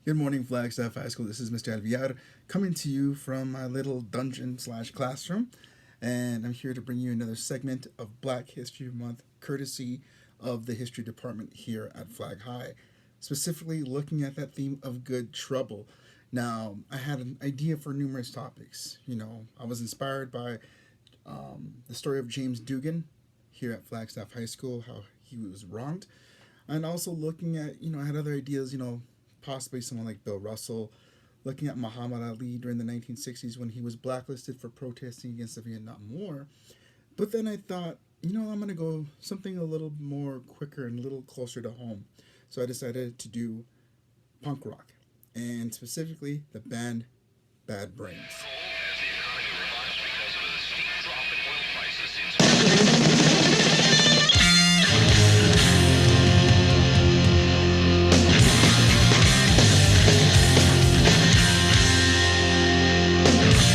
Good morning, Flagstaff High School. This is Mr. Alviar coming to you from my little dungeon slash classroom. And I'm here to bring you another segment of Black History Month, courtesy of the History Department here at Flag High, specifically looking at that theme of good trouble. Now, I had an idea for numerous topics. I was inspired by the story of James Dugan here at Flagstaff High School, how he was wronged, and also looking at, I had other ideas, possibly someone like Bill Russell, looking at Muhammad Ali during the 1960s when he was blacklisted for protesting against the Vietnam War. But then I thought, I'm going to go something a little more quicker and a little closer to home. So I decided to do punk rock, and specifically the band Bad Brains.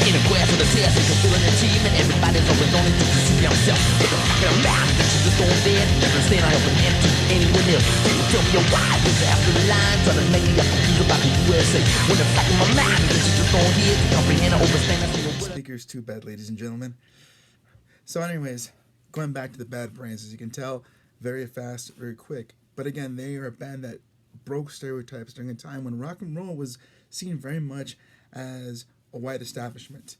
In a graph of the test, it's a feeling achievement. Everybody's always on it just to see himself. With a pocket of mouth, that you just don't dead. Never stand out open empty anyone else. Tell me your why, this after the line. Trying to make me up confused about the USA. When the fact in my mind, that you just don't hear. To comprehend or overstand. Speakers too bad, ladies and gentlemen. So anyways, going back to the Bad Brains, as you can tell, very fast, very quick. But again, they are a band that broke stereotypes during a time when rock and roll was seen very much as a white establishment.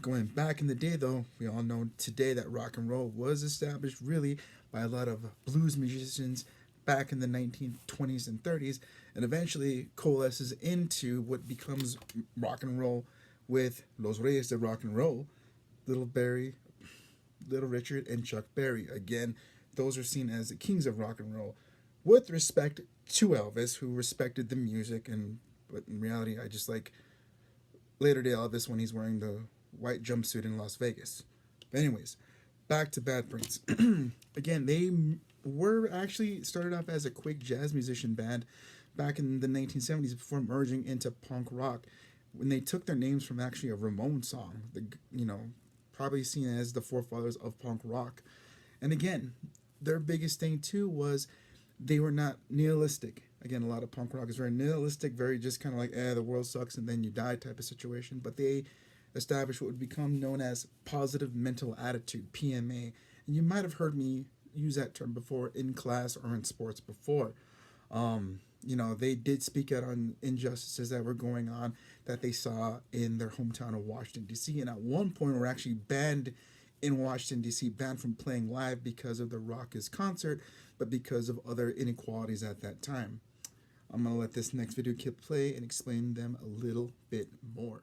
Going back in the day, though, we all know today that rock and roll was established really by a lot of blues musicians back in the 1920s and 30s, and eventually coalesces into what becomes rock and roll with Los Reyes de Rock and Roll, Little Barry, Little Richard, and Chuck Berry. Again, those are seen as the kings of rock and roll, with respect to Elvis, who respected the music, but in reality, I just like later day Elvis when he's wearing the white jumpsuit in Las Vegas. But anyways, back to Bad Brains. Again, they were actually started off as a quick jazz musician band back in the 1970s before merging into punk rock, when they took their names from actually a Ramones song, probably seen as the forefathers of punk rock. And again, their biggest thing too was they were not nihilistic. Again, a lot of punk rock is very nihilistic, very just kind of like, the world sucks and then you die type of situation. But they established what would become known as positive mental attitude, PMA. And you might have heard me use that term before in class or in sports before. They did speak out on injustices that were going on that they saw in their hometown of Washington, D.C. And at one point were actually banned in Washington, D.C., banned from playing live because of the Rock is concert, but because of other inequalities at that time. I'm going to let this next video clip play and explain them a little bit more.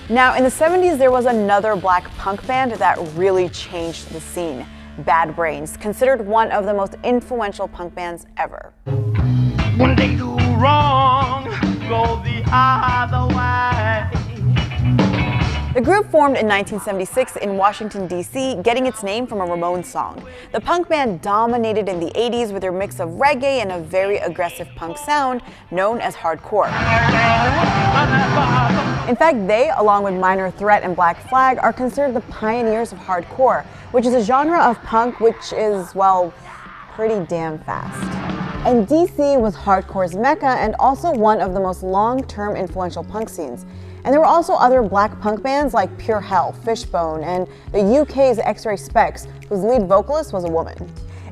Now, in the 70s, there was another black punk band that really changed the scene. Bad Brains, considered one of the most influential punk bands ever. When they do wrong, go the other way. The group formed in 1976 in Washington, D.C., getting its name from a Ramones song. The punk band dominated in the 80s with their mix of reggae and a very aggressive punk sound known as hardcore. In fact, they, along with Minor Threat and Black Flag, are considered the pioneers of hardcore, which is a genre of punk which is, well, pretty damn fast. And DC was hardcore's mecca and also one of the most long-term influential punk scenes. And there were also other black punk bands like Pure Hell, Fishbone, and the UK's X-Ray Spex, whose lead vocalist was a woman.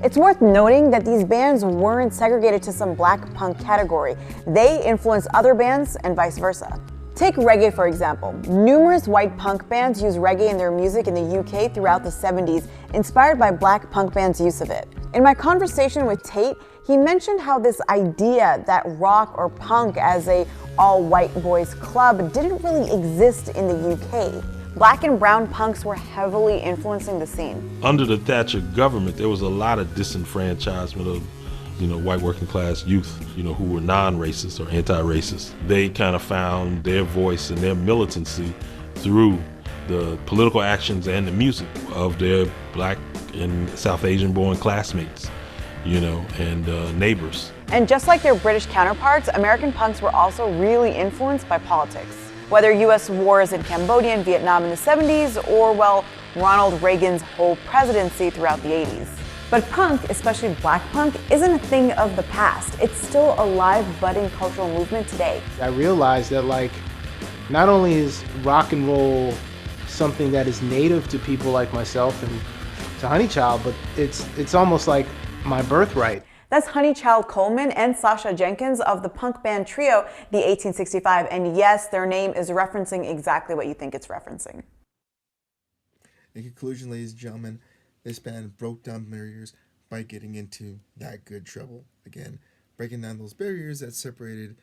It's worth noting that these bands weren't segregated to some black punk category. They influenced other bands and vice versa. Take reggae, for example. Numerous white punk bands used reggae in their music in the UK throughout the 70s, inspired by black punk bands' use of it. In my conversation with Tate, he mentioned how this idea that rock or punk as a all-white boys club didn't really exist in the UK. Black and brown punks were heavily influencing the scene. Under the Thatcher government, there was a lot of disenfranchisement of white working class youth, who were non-racist or anti-racist. They kind of found their voice and their militancy through the political actions and the music of their black and South Asian born classmates, and neighbors. And just like their British counterparts, American punks were also really influenced by politics. Whether US wars in Cambodia and Vietnam in the 70s, or, well, Ronald Reagan's whole presidency throughout the 80s. But punk, especially black punk, isn't a thing of the past. It's still a live, budding cultural movement today. I realized that, like, not only is rock and roll something that is native to people like myself and to Honeychild, but it's almost like my birthright. That's Honeychild Coleman and Sasha Jenkins of the punk band trio, the 1865, and yes, their name is referencing exactly what you think it's referencing. In conclusion, ladies and gentlemen, this band broke down barriers by getting into that good trouble. Again, breaking down those barriers that separated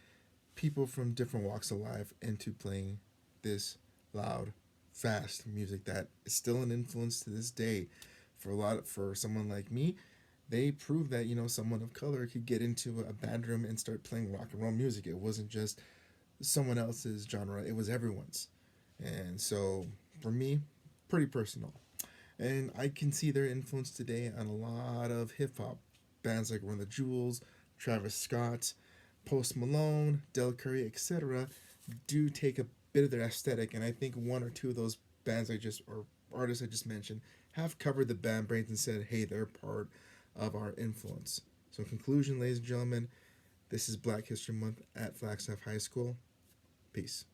people from different walks of life into playing this loud, fast music that is still an influence to this day. For someone like me, they proved that, someone of color could get into a bedroom and start playing rock and roll music. It wasn't just someone else's genre, it was everyone's. And so, for me, pretty personal. And I can see their influence today on a lot of hip-hop. Bands like Run the Jewels, Travis Scott, Post Malone, Del Curry, etc. do take a bit of their aesthetic, and I think one or two of those bands or artists I just mentioned have covered the band brains and said, hey, they're part of our influence. So in conclusion, ladies and gentlemen, this is Black History Month at Flagstaff High School. Peace.